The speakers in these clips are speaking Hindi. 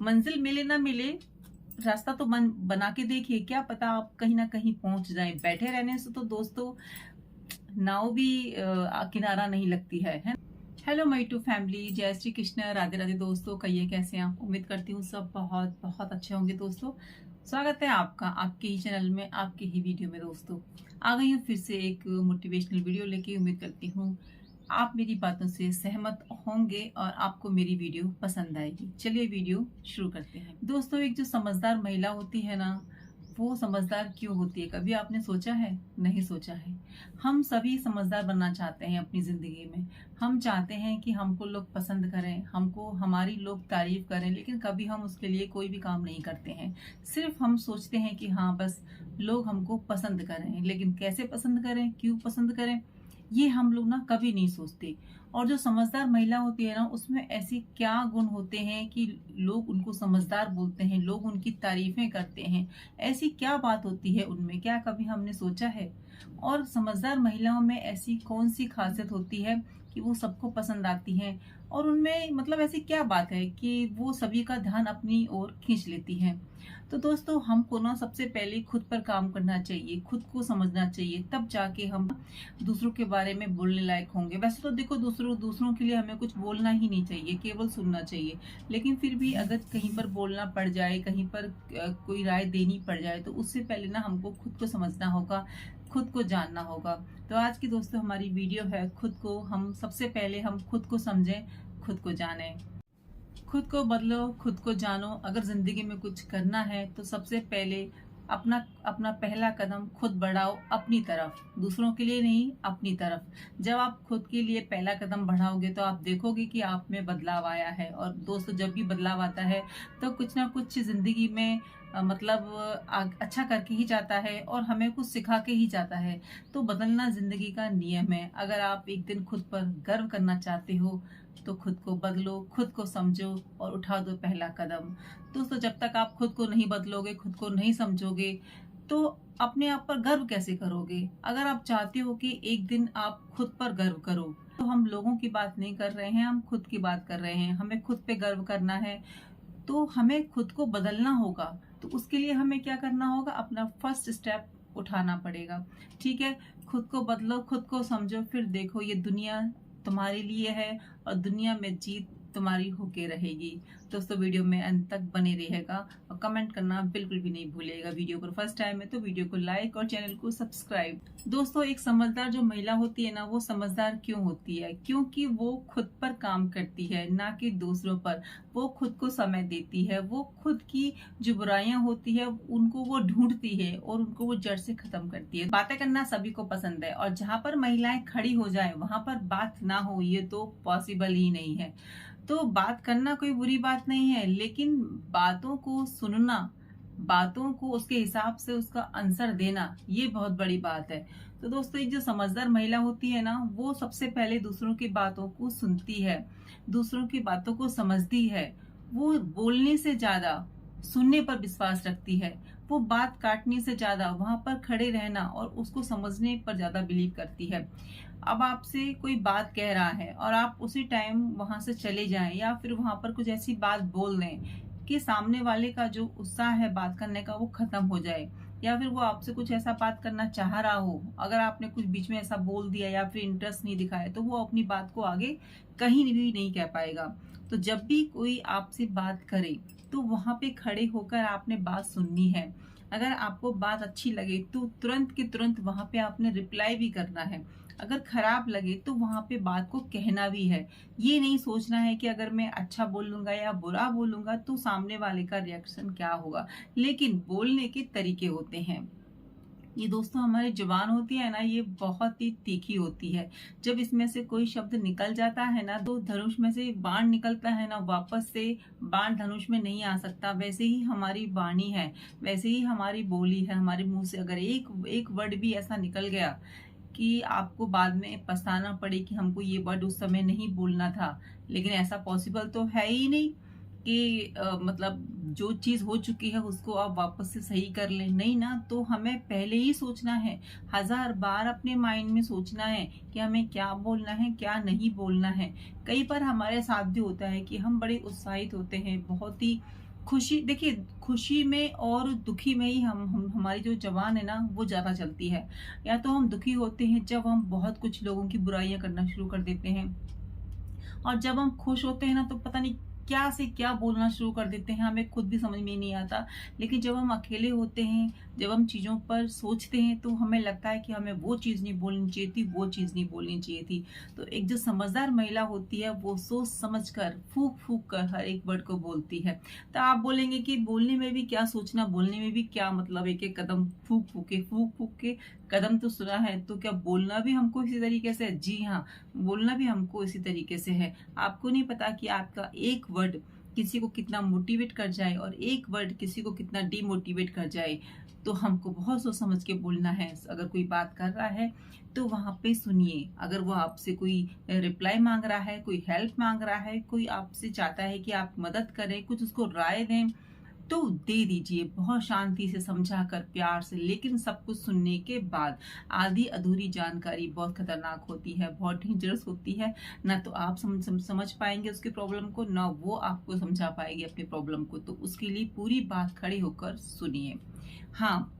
मंजिल मिले ना मिले, रास्ता तो बना के देखिए, क्या पता आप कहीं ना कहीं पहुंच जाए। बैठे रहने से तो दोस्तों नाव भी किनारा नहीं लगती है। हेलो माय टू फैमिली, जय श्री कृष्ण, राधे राधे दोस्तों। कहिए कैसे हैं आप? उम्मीद करती हूँ सब बहुत बहुत अच्छे होंगे दोस्तों। स्वागत है आपका आपके ही चैनल में, आपके ही वीडियो में दोस्तों। आ गई हूँ फिर से एक मोटिवेशनल वीडियो लेके। उम्मीद करती हूँ आप मेरी बातों से सहमत होंगे और आपको मेरी वीडियो पसंद आएगी। चलिए वीडियो शुरू करते हैं दोस्तों। एक जो समझदार महिला होती है ना, वो समझदार क्यों होती है? कभी आपने सोचा है? नहीं सोचा है। हम सभी समझदार बनना चाहते हैं अपनी जिंदगी में। हम चाहते हैं कि हमको लोग पसंद करें, हमको हमारी लोग तारीफ करें, लेकिन कभी हम उसके लिए कोई भी काम नहीं करते हैं। सिर्फ हम सोचते हैं कि हाँ बस लोग हमको पसंद करें, लेकिन कैसे पसंद करें, क्यों पसंद करें, ये हम लोग ना कभी नहीं सोचते। और जो समझदार महिला होती है ना, उसमें ऐसे क्या गुण होते हैं कि लोग उनको समझदार बोलते हैं, लोग उनकी तारीफें करते हैं। ऐसी क्या बात होती है उनमें, क्या कभी हमने सोचा है? और समझदार महिलाओं में ऐसी कौन सी खासियत होती है कि वो सबको पसंद आती हैं? और उनमें मतलब ऐसी क्या बात है कि वो सभी का ध्यान अपनी ओर खींच लेती हैं? तो दोस्तों हमको ना सबसे पहले खुद पर काम करना चाहिए, खुद को समझना चाहिए, तब जाके हम दूसरों के बारे में बोलने लायक होंगे। वैसे तो देखो दूसरों के लिए हमें कुछ बोलना ही नहीं चाहिए, केवल सुनना चाहिए। लेकिन फिर भी अगर कहीं पर बोलना पड़ जाए, कहीं पर कोई राय देनी पड़ जाए, तो उससे पहले ना हमको खुद को समझना होगा, खुद को जानना होगा। तो आज की दोस्तों हमारी वीडियो है, खुद को हम सबसे पहले हम खुद को समझें, खुद को जानें। खुद को बदलो, खुद को जानो। अगर जिंदगी में कुछ करना है तो सबसे पहले अपना अपना पहला कदम खुद बढ़ाओ अपनी तरफ, दूसरों के लिए नहीं, अपनी तरफ। जब आप खुद के लिए पहला कदम बढ़ाओगे तो आप देखोगे कि आप में बदलाव आया है। और दोस्तों जब भी बदलाव आता है तो कुछ ना कुछ जिंदगी में मतलब अच्छा करके ही जाता है और हमें कुछ सिखा के ही जाता है। तो बदलना जिंदगी का नियम है। अगर आप एक दिन खुद पर गर्व करना चाहते हो तो खुद को बदलो, खुद को समझो और उठा दो पहला कदम। दोस्तों जब तक आप खुद को नहीं बदलोगे, खुद को नहीं समझोगे, तो अपने आप पर गर्व कैसे करोगे? अगर आप चाहते हो कि एक दिन आप खुद पर गर्व करो, तो हम लोगों की बात नहीं कर रहे हैं, हम खुद की बात कर रहे हैं। हमें खुद पे गर्व करना है तो हमें खुद को बदलना होगा। तो उसके लिए हमें क्या करना होगा? अपना फर्स्ट स्टेप उठाना पड़ेगा। ठीक है, खुद को बदलो, खुद को समझो, फिर देखो ये दुनिया तुम्हारे लिए है और दुनिया में जीत तुम्हारी होके रहेगी। दोस्तों वीडियो में अंत तक बने रहेगा और कमेंट करना बिल्कुल भी नहीं भूलिएगा। वीडियो पर फर्स्ट टाइम है तो वीडियो को लाइक और चैनल को सब्सक्राइब। दोस्तों एक समझदार जो महिला होती है ना, वो समझदार क्यों होती है? क्योंकि वो खुद पर काम करती है, ना कि दूसरों पर। वो खुद को समय देती है, वो खुद की जो बुराइयां होती है उनको वो ढूंढती है और उनको वो जड़ से खत्म करती है। बातें करना सभी को पसंद है और जहां पर महिलाएं खड़ी हो जाए वहां पर बात ना हो, ये तो पॉसिबल ही नहीं है। तो बात करना कोई बुरी बात नहीं है, लेकिन बातों को सुनना, बातों को उसके हिसाब से उसका आंसर देना, ये बहुत बड़ी बात है। तो दोस्तों एक जो समझदार महिला होती है ना, वो सबसे पहले दूसरों की बातों को सुनती है, दूसरों की बातों को समझती है। वो बोलने से ज्यादा सुनने पर विश्वास रखती है। वो बात काटने से ज्यादा वहां पर खड़े रहना और उसको समझने पर ज्यादा बिलीव करती है। अब आपसे कोई बात कह रहा है और आप उसी टाइम वहां से चले जाएं या फिर वहां पर कुछ ऐसी बात बोल दें कि सामने वाले का जो उत्साह है बात करने का वो खत्म हो जाए, या फिर वो आपसे कुछ ऐसा बात करना चाह रहा हो, अगर आपने कुछ बीच में ऐसा बोल दिया या फिर इंटरेस्ट नहीं दिखाया, तो वो अपनी बात को आगे कहीं भी नहीं कह पाएगा। तो जब भी कोई आपसे बात करे तो वहां पे खड़े होकर आपने बात सुननी है। अगर आपको बात अच्छी लगे तो तुरंत के तुरंत वहां पे आपने रिप्लाई भी करना है। अगर खराब लगे तो वहां पे बात को कहना भी है। ये नहीं सोचना है कि अगर मैं अच्छा बोलूंगा या बुरा बोलूंगा तो सामने वाले का रिएक्शन क्या होगा। लेकिन बोलने के तरीके होते हैं। ये दोस्तों हमारी जुबान होती है ना, ये बहुत ही तीखी होती है। जब इसमें से कोई शब्द निकल जाता है ना, तो धनुष में से बाण निकलता है ना, वापस से बाण धनुष में नहीं आ सकता। वैसे ही हमारी वाणी है, वैसे ही हमारी बोली है। हमारे मुंह से अगर एक वर्ड भी ऐसा निकल गया कि आपको बाद में पछताना पड़े कि हमको ये वर्ड उस समय नहीं बोलना था, लेकिन ऐसा पॉसिबल तो है ही नहीं कि मतलब जो चीज हो चुकी है उसको आप वापस से सही कर लें, नहीं ना। तो हमें पहले ही सोचना है, 1000 बार अपने माइंड में सोचना है कि हमें क्या बोलना है, क्या नहीं बोलना है। कई बार हमारे साथ भी होता है कि हम बड़े उत्साहित होते हैं, बहुत ही खुशी देखिए, खुशी में और दुखी में ही हम हमारी जो ज़बान है ना वो ज़्यादा चलती है। या तो हम दुखी होते हैं जब हम बहुत कुछ लोगों की बुराइयाँ करना शुरू कर देते हैं, और जब हम खुश होते हैं ना तो पता नहीं क्या से क्या बोलना शुरू कर देते हैं, हमें खुद भी समझ में नहीं आता। लेकिन जब हम अकेले होते हैं, जब हम चीज़ों पर सोचते हैं, तो हमें लगता है कि हमें वो चीज़ नहीं बोलनी चाहिए थी, वो चीज़ नहीं बोलनी चाहिए थी। तो एक जो समझदार महिला होती है वो सोच समझ कर, फूक फूक कर हर एक वर्ड को बोलती है। तो आप बोलेंगे कि बोलने में भी क्या सोचना, बोलने में भी क्या मतलब, एक एक कदम फूक फूक के कदम तो सुना है, तो क्या बोलना भी हमको इसी तरीके से है? जी हाँ, बोलना भी हमको इसी तरीके से है। आपको नहीं पता कि आपका एक वर्ड किसी को कितना मोटिवेट कर जाए और एक वर्ड किसी को कितना डीमोटिवेट कर जाए। तो हमको बहुत सोच समझ के बोलना है। अगर कोई बात कर रहा है तो वहां पे सुनिए। अगर वो आपसे कोई रिप्लाई मांग रहा है, कोई हेल्प मांग रहा है, कोई आपसे चाहता है कि आप मदद करें, कुछ उसको राय दें, तो दे दीजिए, बहुत शांति से समझा कर, प्यार से। लेकिन सब कुछ सुनने के बाद आधी अधूरी जानकारी बहुत खतरनाक होती है, बहुत डेंजरस होती है। ना तो आप समझ पाएंगे उसकी प्रॉब्लम को, ना वो आपको समझा पाएगी अपनी प्रॉब्लम को। तो उसके लिए पूरी बात खड़े होकर सुनिए। हाँ,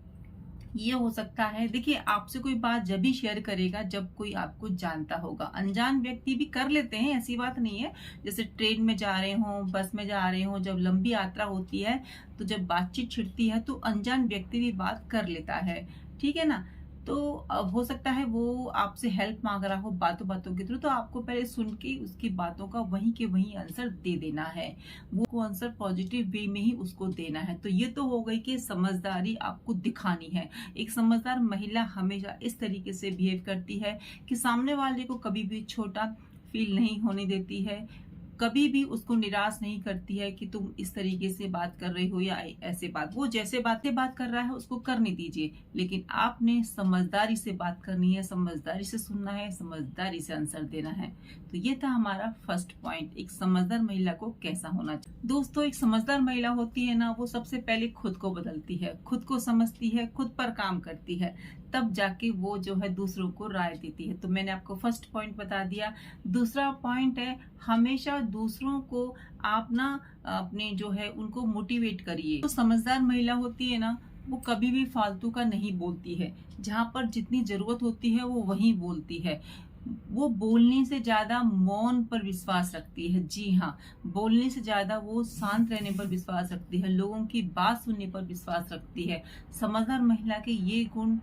ये हो सकता है, देखिए आपसे कोई बात जब भी शेयर करेगा जब कोई आपको जानता होगा। अनजान व्यक्ति भी कर लेते हैं, ऐसी बात नहीं है। जैसे ट्रेन में जा रहे हो, बस में जा रहे हो, जब लंबी यात्रा होती है तो जब बातचीत छिड़ती है तो अनजान व्यक्ति भी बात कर लेता है, ठीक है ना। तो अब हो सकता है वो आपसे हेल्प मांग रहा हो बातों बातों के थ्रू, तो आपको पहले सुन के उसकी बातों का वहीं के वहीं आंसर दे देना है। वो आंसर पॉजिटिव वे में ही उसको देना है। तो ये तो हो गई कि समझदारी आपको दिखानी है। एक समझदार महिला हमेशा इस तरीके से बिहेव करती है कि सामने वाले को कभी भी छोटा फील नहीं होने देती है, कभी भी उसको निराश नहीं करती है कि तुम इस तरीके से बात कर रही हो या ऐसे बात। वो जैसे बात कर रहा है उसको करने दीजिए, लेकिन आपने समझदारी से बात करनी है, समझदारी से सुनना है, समझदारी से आंसर देना है। तो ये था हमारा फर्स्ट पॉइंट, एक समझदार महिला को कैसा होना चाहिए। दोस्तों, एक समझदार महिला होती है ना, वो सबसे पहले खुद को बदलती है, खुद को समझती है, खुद पर काम करती है, तब जाके वो जो है दूसरों को राय देती है। तो मैंने आपको फर्स्ट पॉइंट बता दिया। दूसरा पॉइंट है, हमेशा दूसरों को आप ना अपने जो है उनको मोटिवेट करिए। तो समझदार महिला होती है ना, वो कभी भी फालतू का नहीं बोलती है। जहाँ पर जितनी जरूरत होती है वो वहीं बोलती है। वो बोलने से ज्यादा मौन पर विश्वास रखती है। जी हाँ, बोलने से ज्यादा वो शांत रहने पर विश्वास रखती है, लोगों की बात सुनने पर विश्वास रखती है। समझदार महिला के ये गुण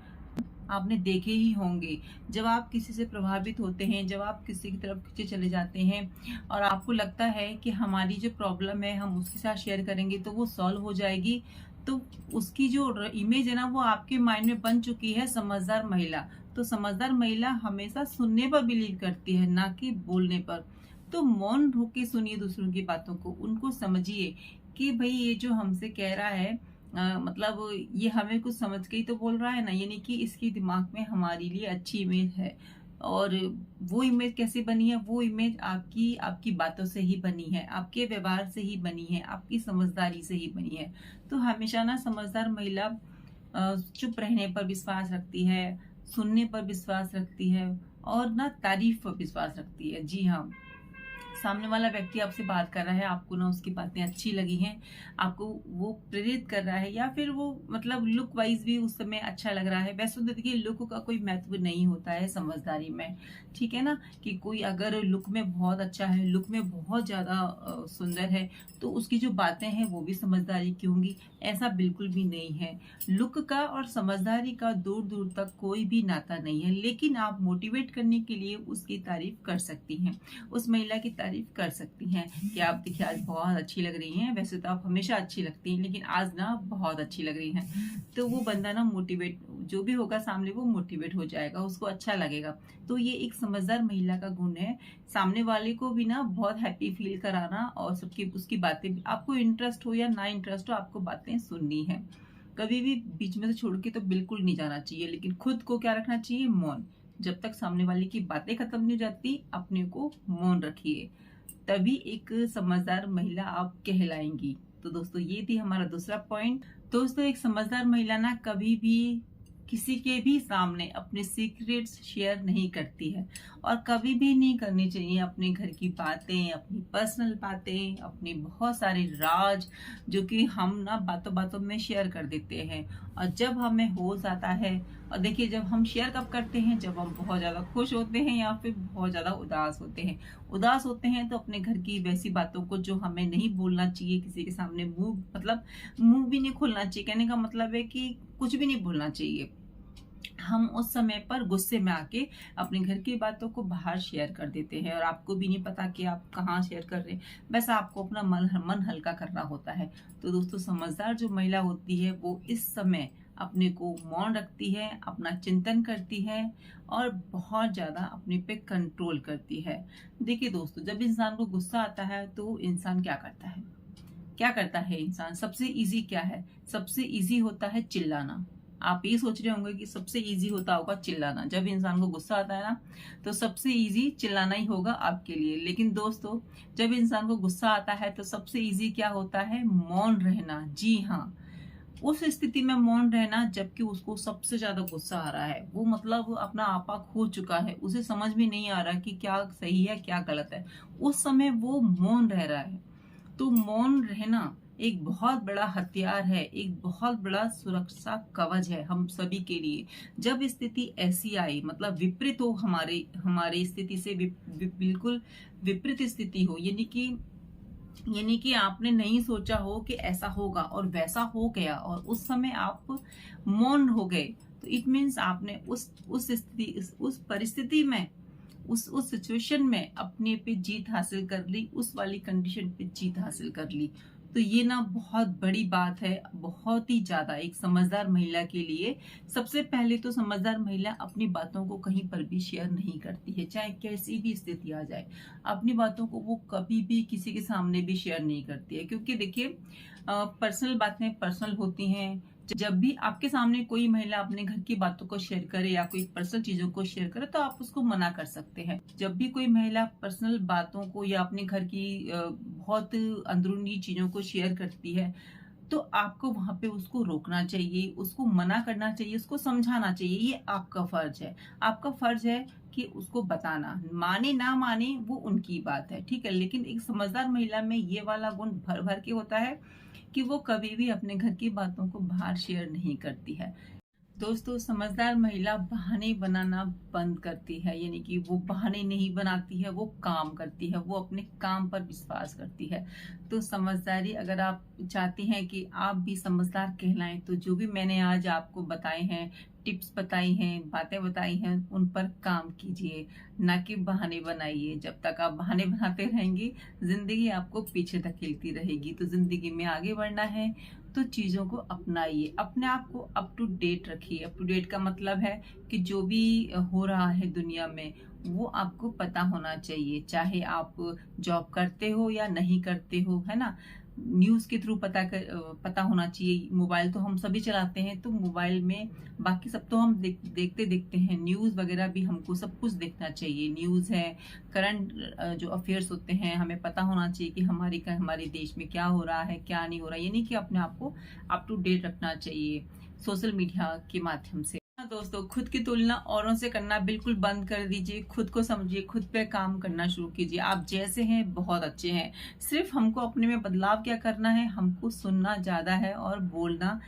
आपने देखे ही होंगे। जब आप किसी से प्रभावित होते हैं, जब आप किसी की तरफ खींचे चले जाते हैं और आपको लगता है कि हमारी जो प्रॉब्लम है हम उसके साथ शेयर करेंगे तो वो सॉल्व हो जाएगी, तो उसकी जो इमेज है ना वो आपके माइंड में बन चुकी है समझदार महिला। तो समझदार महिला हमेशा सुनने पर बिलीव करती है, ना कि बोलने पर। तो मौन होके सुनिए दूसरों की बातों को, उनको समझिए कि भाई ये जो हमसे कह रहा है मतलब ये हमें कुछ समझ के ही तो बोल रहा है ना, यानी कि इसकी दिमाग में हमारे लिए अच्छी इमेज है। और वो इमेज कैसे बनी है? वो इमेज आपकी आपकी बातों से ही बनी है, आपके व्यवहार से ही बनी है, आपकी समझदारी से ही बनी है। तो हमेशा ना समझदार महिला चुप रहने पर विश्वास रखती है, सुनने पर विश्वास रखती है, और ना तारीफ पर विश्वास रखती है। जी हाँ, सामने वाला व्यक्ति आपसे बात कर रहा है, आपको ना उसकी बातें अच्छी लगी हैं, आपको वो प्रेरित कर रहा है, या फिर वो मतलब लुक वाइज भी उस समय अच्छा लग रहा है। वैसे तो देखिए लुक का कोई महत्व नहीं होता है समझदारी में, ठीक है ना। कि कोई अगर लुक में बहुत अच्छा है, लुक में बहुत ज्यादा सुंदर है, तो उसकी जो बातें हैं वो भी समझदारी की होंगी, ऐसा बिल्कुल भी नहीं है। लुक का और समझदारी का दूर दूर तक कोई भी नाता नहीं है। लेकिन आप मोटिवेट करने के लिए उसकी तारीफ कर सकती हैं, उस महिला की तारीफ कर सकती हैं कि आप देखिए आज बहुत अच्छी लग रही हैं, वैसे तो आप हमेशा अच्छी लगती हैं लेकिन आज ना बहुत अच्छी लग रही हैं। तो वो बंदा ना मोटिवेट, जो भी होगा सामने वो मोटिवेट हो जाएगा, उसको अच्छा लगेगा। तो ये एक समझदार महिला का गुण है, सामने वाले को भी ना बहुत हैप्पी फील कराना, और सबकी उसकी बातें, आपको इंटरेस्ट हो या ना इंटरेस्ट हो, आपको बातें सुननी है। कभी भी बीच में से छोड़ के तो बिल्कुल नहीं जाना चाहिए। लेकिन खुद को क्या रखना चाहिए? मौन। जब तक सामने वाले की बातें खत्म नहीं हो जाती, अपने को मौन रखिए, तभी एक समझदार महिला आप कहलाएंगी। तो दोस्तों ये थी हमारा दूसरा पॉइंट। दोस्तों, एक समझदार महिला ना कभी भी किसी के भी सामने अपने सीक्रेट्स शेयर नहीं करती है, और कभी भी नहीं करनी चाहिए। अपने घर की बातें, अपनी पर्सनल बातें, अपने बहुत सारे राज जो कि हम ना बातों बातों में शेयर कर देते हैं। और जब हमें होश आता है, और देखिए जब हम शेयर कब करते हैं, जब हम बहुत ज्यादा खुश होते हैं या फिर बहुत ज्यादा उदास होते हैं। उदास होते हैं तो अपने घर की वैसी बातों को जो हमें नहीं बोलना चाहिए किसी के सामने, मुंह भी नहीं खोलना चाहिए। कहने का मतलब है कि कुछ भी नहीं बोलना चाहिए। हम उस समय पर गुस्से में आके अपने घर की बातों को बाहर शेयर कर देते हैं, और आपको भी नहीं पता कि आप कहाँ शेयर कर रहे हैं। बस आपको अपना मन हल्का करना होता है। तो दोस्तों, समझदार जो महिला होती है वो इस समय अपने को मौन रखती है, अपना चिंतन करती है, और बहुत ज्यादा अपने पे कंट्रोल करती है। देखिए दोस्तों, जब इंसान को गुस्सा आता है तो इंसान क्या करता है? क्या करता है इंसान? सबसे इजी क्या है? सबसे इजी होता है चिल्लाना। आप ये सोच रहे होंगे कि सबसे इजी होता होगा चिल्लाना। जब इंसान को गुस्सा आता है ना, तो सबसे इजी चिल्लाना ही होगा आपके लिए। लेकिन दोस्तों, जब इंसान को गुस्सा आता है तो सबसे इजी क्या होता है? मौन रहना। जी हाँ, उस स्थिति में मौन रहना जबकि उसको सबसे ज्यादा गुस्सा आ रहा है। वो मतलब अपना आपा खो चुका है, उसे समझ में नहीं आ रहा कि क्या सही है क्या गलत है। उस समय वो मौन रह रहा है। तो मौन रहना एक बहुत बड़ा हथियार है, एक बहुत बड़ा सुरक्षा कवच है हम सभी के लिए। जब स्थिति ऐसी आई, मतलब विपरीत हो, हमारे हमारी स्थिति से बिल्कुल विपरीत स्थिति हो, यानी कि आपने नहीं सोचा हो कि ऐसा होगा और वैसा हो गया, और उस समय आप मौन हो गए, तो इट मीन्स आपने उस स्थिति, उस परिस्थिति में, उस सिचुएशन में अपने पे जीत हासिल कर ली, उस वाली कंडीशन पे जीत हासिल कर ली। तो ये ना बहुत बड़ी बात है, बहुत ही ज्यादा एक समझदार महिला के लिए। सबसे पहले तो समझदार महिला अपनी बातों को कहीं पर भी शेयर नहीं करती है, चाहे कैसी भी स्थिति आ जाए। अपनी बातों को वो कभी भी किसी के सामने भी शेयर नहीं करती है, क्योंकि देखिए पर्सनल बातें पर्सनल होती हैं। जब भी आपके सामने कोई महिला अपने घर की बातों को शेयर करे या कोई पर्सनल चीजों को शेयर करे, तो आप उसको मना कर सकते हैं। जब भी कोई महिला पर्सनल बातों को या अपने घर की बहुत अंदरूनी चीजों को शेयर करती है, तो आपको वहां पे उसको रोकना चाहिए, उसको मना करना चाहिए, उसको समझाना चाहिए। ये आपका फर्ज है। आपका फर्ज है कि उसको बताना, माने ना माने वो उनकी बात है, ठीक है। लेकिन एक समझदार महिला में ये वाला गुण भर भर के होता है कि वो कभी भी अपने घर की बातों को बाहर शेयर नहीं करती है। दोस्तों, समझदार महिला बहाने बनाना बंद करती है, यानी कि वो बहाने नहीं बनाती है, वो काम करती है, वो अपने काम पर विश्वास करती है। तो समझदारी, अगर आप चाहती हैं कि आप भी समझदार कहलाएं, तो जो भी मैंने आज आपको बताए हैं, टिप्स बताई हैं, बातें बताई हैं, उन पर काम कीजिए, ना कि बहाने बनाइए। जब तक आप बहाने बनाते रहेंगे, जिंदगी आपको पीछे धकेलती रहेगी। तो जिंदगी में आगे बढ़ना है तो चीजों को अपनाइए, अपने आप को अप टू डेट रखिए। अप टू डेट का मतलब है कि जो भी हो रहा है दुनिया में, वो आपको पता होना चाहिए, चाहे आप जॉब करते हो या नहीं करते हो, है ना। न्यूज के थ्रू पता होना चाहिए। मोबाइल तो हम सभी चलाते हैं, तो मोबाइल में बाकी सब तो हम देखते देखते हैं, न्यूज वगैरह भी हमको सब कुछ देखना चाहिए। न्यूज है, करंट जो अफेयर्स होते हैं, हमें पता होना चाहिए कि हमारे देश में क्या हो रहा है क्या नहीं हो रहा है, यानी कि अपने आप को अप टू डेट रखना चाहिए सोशल मीडिया के माध्यम से। दोस्तों, खुद की तुलना औरों से करना बिल्कुल बंद कर दीजिए। खुद को समझिए, खुद पे काम करना शुरू कीजिए। आप जैसे हैं बहुत अच्छे हैं। सिर्फ हमको अपने में बदलाव क्या करना है? हमको सुनना ज्यादा है और बोलना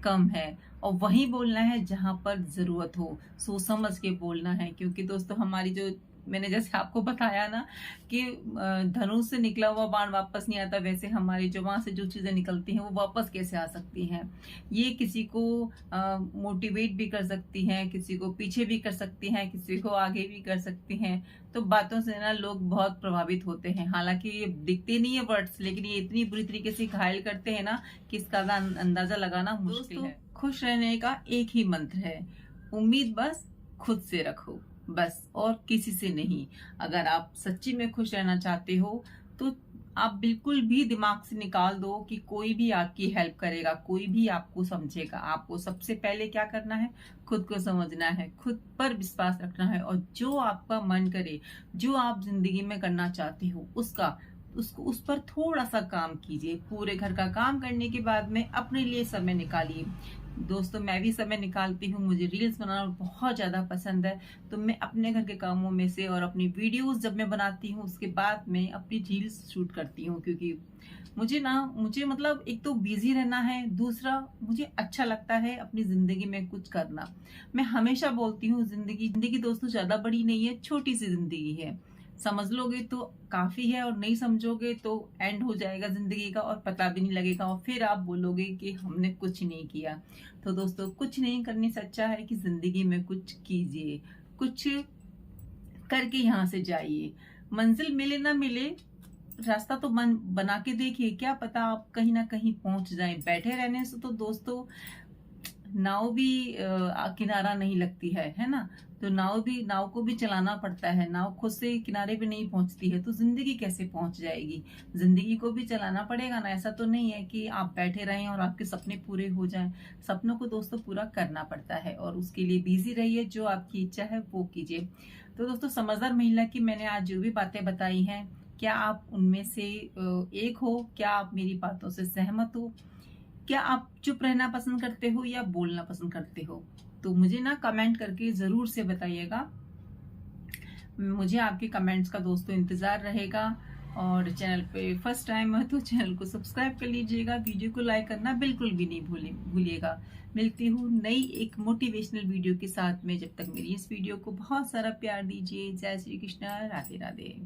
कम है, और वही बोलना है जहां पर जरूरत हो। सोच समझ के बोलना है, क्योंकि दोस्तों हमारी जो, मैंने जैसे आपको बताया ना कि धनुष से निकला हुआ बाण वापस नहीं आता, वैसे हमारी जो वहां से जो चीजें निकलती हैं वो वापस कैसे आ सकती हैं। ये किसी को मोटिवेट भी कर सकती हैं, किसी को पीछे भी कर सकती हैं, किसी को आगे भी कर सकती हैं। तो बातों से ना लोग बहुत प्रभावित होते हैं। हालांकि ये दिखते नहीं है वर्ड्स, लेकिन ये इतनी बुरी तरीके से घायल करते हैं ना कि इसका अंदाजा लगाना मुश्किल है। खुश रहने का एक ही मंत्र है, उम्मीद बस खुद से रखो, बस, और किसी से नहीं। अगर आप सच्ची में खुश रहना चाहते हो तो आप बिल्कुल भी दिमाग से निकाल दो कि कोई भी आपकी हेल्प करेगा, कोई भी आपको समझेगा। आपको सबसे पहले क्या करना है? खुद को समझना है, खुद पर विश्वास रखना है, और जो आपका मन करे, जो आप जिंदगी में करना चाहते हो, उस पर थोड़ा सा काम कीजिए। पूरे घर का काम करने के बाद में अपने लिए समय निकालिए। दोस्तों मैं भी समय निकालती हूँ, मुझे रील्स बनाना बहुत ज़्यादा पसंद है। तो मैं अपने घर के कामों में से और अपनी वीडियोस जब मैं बनाती हूँ उसके बाद मैं अपनी रील्स शूट करती हूँ, क्योंकि मुझे मतलब एक तो बिजी रहना है, दूसरा मुझे अच्छा लगता है अपनी जिंदगी में कुछ करना। मैं हमेशा बोलती हूँ जिंदगी जिंदगी दोस्तों ज्यादा बड़ी नहीं है, छोटी सी जिंदगी है। समझ लोगे तो काफी है और नहीं समझोगे तो एंड हो जाएगा जिंदगी का और पता भी नहीं लगेगा और फिर आप बोलोगे कि हमने कुछ नहीं किया। तो दोस्तों कुछ नहीं करने से अच्छा है कि जिंदगी में कुछ कीजिए, कुछ करके यहाँ से जाइए। मंजिल मिले ना मिले, रास्ता तो बना के देखिए, क्या पता आप कहीं ना कहीं पहुंच जाएं। बैठे रहने से तो दोस्तों नाव भी किनारा नहीं लगती है ना। तो नाव को भी चलाना पड़ता है। नाव खुद से किनारे पे नहीं पहुंचती है तो जिंदगी कैसे पहुंच जाएगी। जिंदगी को भी चलाना पड़ेगा ना। ऐसा तो नहीं है कि आप बैठे रहें और आपके सपने पूरे हो जाएं। सपनों को दोस्तों पूरा करना पड़ता है और उसके लिए बिजी रहिए। जो आपकी इच्छा है वो कीजिए। तो दोस्तों समझदार महिला की मैंने आज जो भी बातें बताई हैं, क्या आप उनमें से एक हो? क्या आप मेरी बातों से सहमत हो? क्या आप चुप रहना पसंद करते हो या बोलना पसंद करते हो? तो मुझे ना कमेंट करके जरूर से बताइएगा। मुझे आपके कमेंट्स का दोस्तों इंतजार रहेगा। और चैनल पे फर्स्ट टाइम है तो चैनल को सब्सक्राइब कर लीजिएगा। वीडियो को लाइक करना बिल्कुल भी नहीं भूलिएगा। मिलती हूँ नई एक मोटिवेशनल वीडियो के साथ में। जब तक मेरी इस वीडियो को बहुत सारा प्यार दीजिए। जय श्री कृष्ण, राधे राधे।